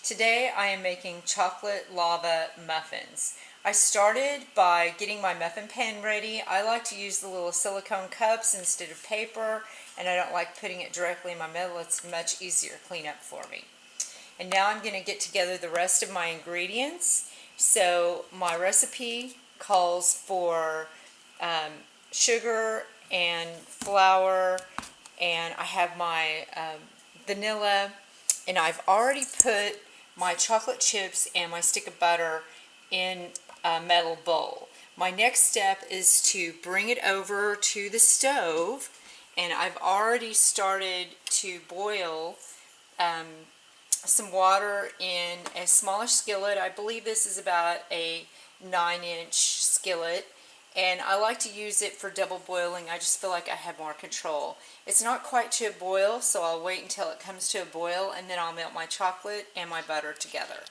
Today I am making chocolate lava muffins. I started by getting my muffin pan ready. I like to use the little silicone cups instead of paper, and I don't like putting it directly in my middle. It's much easier to clean up for me. And now I'm going to get together the rest of my ingredients. So my recipe calls for sugar and flour, and I have my vanilla, and I've already put my chocolate chips and my stick of butter in a metal bowl. My next step is to bring it over to the stove, and I've already started to boil some water in a smaller skillet. I believe this is about a 9-inch skillet, and I like to use it for double boiling. I just feel like I have more control. It's not quite to a boil, so I'll wait until it comes to a boil, and then I'll melt my chocolate and my butter together.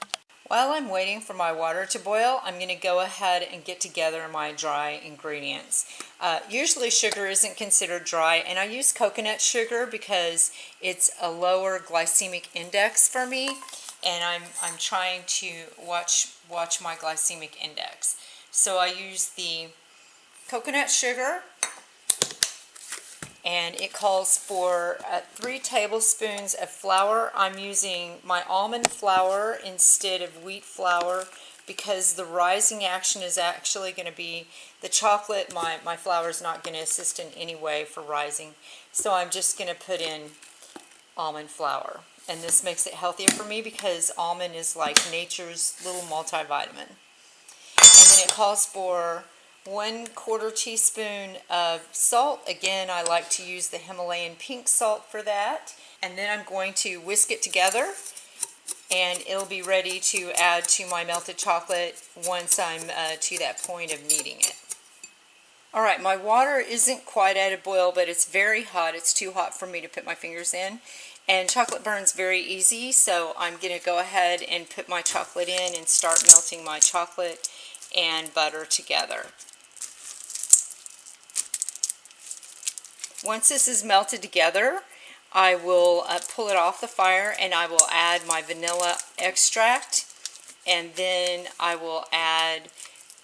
While I'm waiting for my water to boil, I'm going to go ahead and get together my dry ingredients. Usually sugar isn't considered dry, and I use coconut sugar because it's a lower glycemic index for me, and I'm trying to watch my glycemic index. So I use the coconut sugar, and it calls for 3 tablespoons of flour. I'm using my almond flour instead of wheat flour because the rising action is actually going to be the chocolate. My flour is not going to assist in any way for rising, so I'm just going to put in almond flour. And this makes it healthier for me because almond is like nature's little multivitamin. And then it calls for 1/4 teaspoon of salt. Again, I like to use the Himalayan pink salt for that. And then I'm going to whisk it together, and it'll be ready to add to my melted chocolate once I'm to that point of kneading it. Alright, my water isn't quite at a boil, but it's very hot. It's too hot for me to put my fingers in. And chocolate burns very easy, so I'm going to go ahead and put my chocolate in and start melting my chocolate and butter together. Once this is melted together, I will pull it off the fire, and I will add my vanilla extract, and then I will add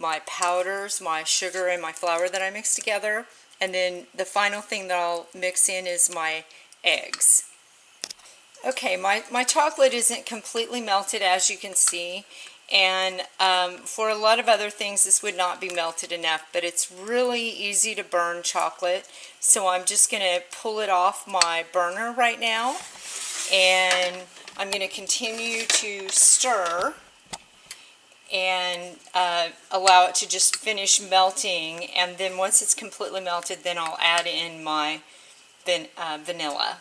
my powders, my sugar and my flour that I mixed together, and then the final thing that I'll mix in is my eggs. Okay, my chocolate isn't completely melted, as you can see, and for a lot of other things this would not be melted enough, but it's really easy to burn chocolate, so I'm just going to pull it off my burner right now, and I'm going to continue to stir and allow it to just finish melting, and then once it's completely melted, then I'll add in my vanilla.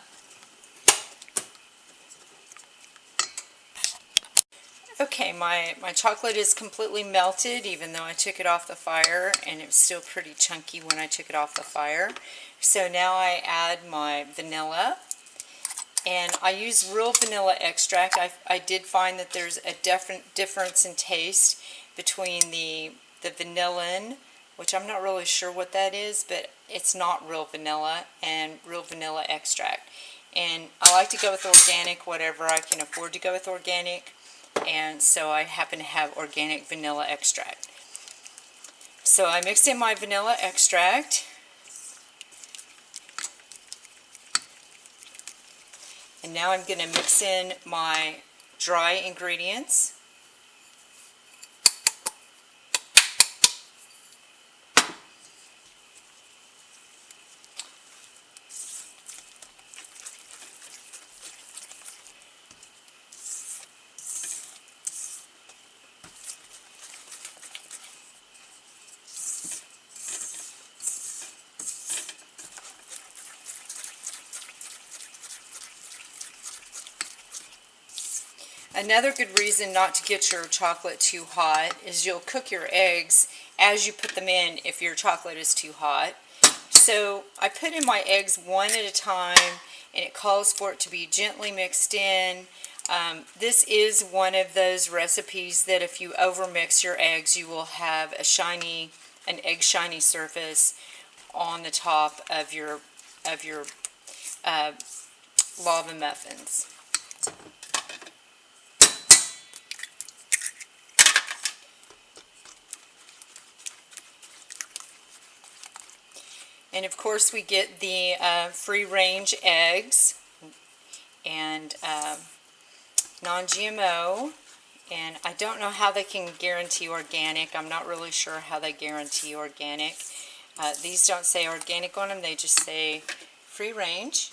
Okay, my chocolate is completely melted, even though I took it off the fire, and it was still pretty chunky when I took it off the fire. So now I add my vanilla, and I use real vanilla extract. I did find that there's a definite difference in taste between the vanillin, which I'm not really sure what that is, but it's not real vanilla, and real vanilla extract. And I like to go with organic, whatever I can afford to go with organic. And so I happen to have organic vanilla extract. So I mixed in my vanilla extract, and now I'm going to mix in my dry ingredients. Another good reason not to get your chocolate too hot is you'll cook your eggs as you put them in if your chocolate is too hot. So I put in my eggs one at a time, and it calls for it to be gently mixed in. This is one of those recipes that if you overmix your eggs, you will have an egg shiny surface on the top of your lava muffins. And of course we get the free-range eggs and non-GMO. And I don't know how they can guarantee organic. I'm not really sure how they guarantee organic. These don't say organic on them, they just say free range.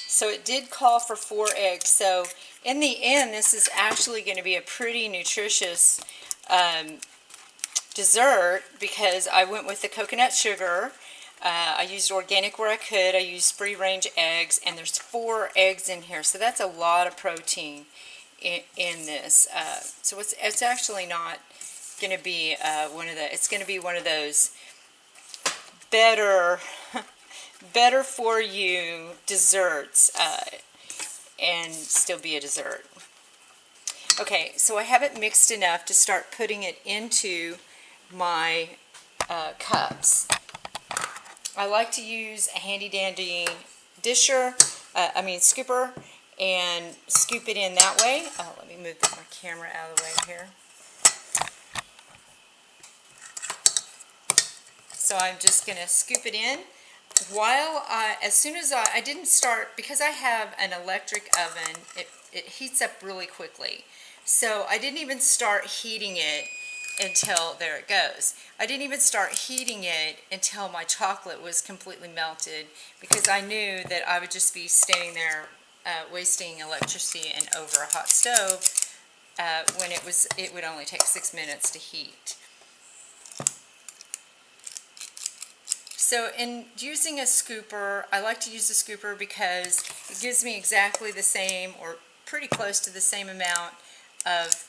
So it did call for 4 eggs. So in the end, this is actually going to be a pretty nutritious dessert because I went with the coconut sugar. I used organic where I could. I used free-range eggs, and there's 4 eggs in here. So that's a lot of protein in this. So it's actually not going to be it's going to be one of those better for you desserts and still be a dessert. Okay, so I have it mixed enough to start putting it into my cups. I like to use a handy dandy scooper, and scoop it in that way. Let me move my camera out of the way here. So I'm just going to scoop it in. As soon as I didn't start, because I have an electric oven, it heats up really quickly. So I didn't even start heating it until, there it goes. I didn't even start heating it until my chocolate was completely melted, because I knew that I would just be standing there wasting electricity and over a hot stove when it would only take 6 minutes to heat. So in using a scooper, I like to use a scooper because it gives me exactly the same, or pretty close to the same amount of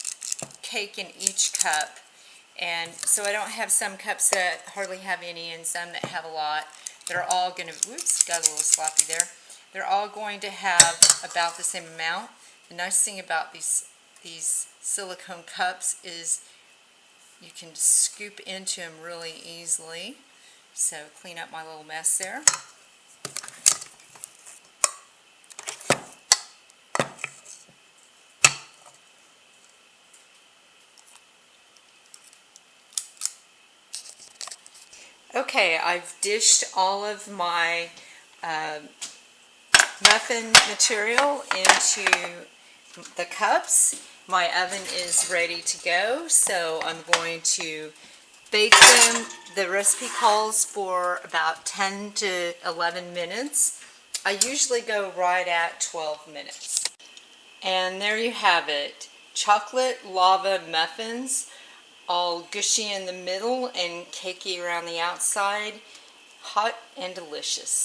cake in each cup. And so I don't have some cups that hardly have any and some that have a lot. They're all going to, whoops, got a little sloppy there. They're all going to have about the same amount. The nice thing about these silicone cups is you can scoop into them really easily. So clean up my little mess there. Okay, I've dished all of my muffin material into the cups. My oven is ready to go, so I'm going to bake them. The recipe calls for about 10 to 11 minutes. I usually go right at 12 minutes. And there you have it. Chocolate lava muffins, all gushy in the middle and cakey around the outside. Hot and delicious.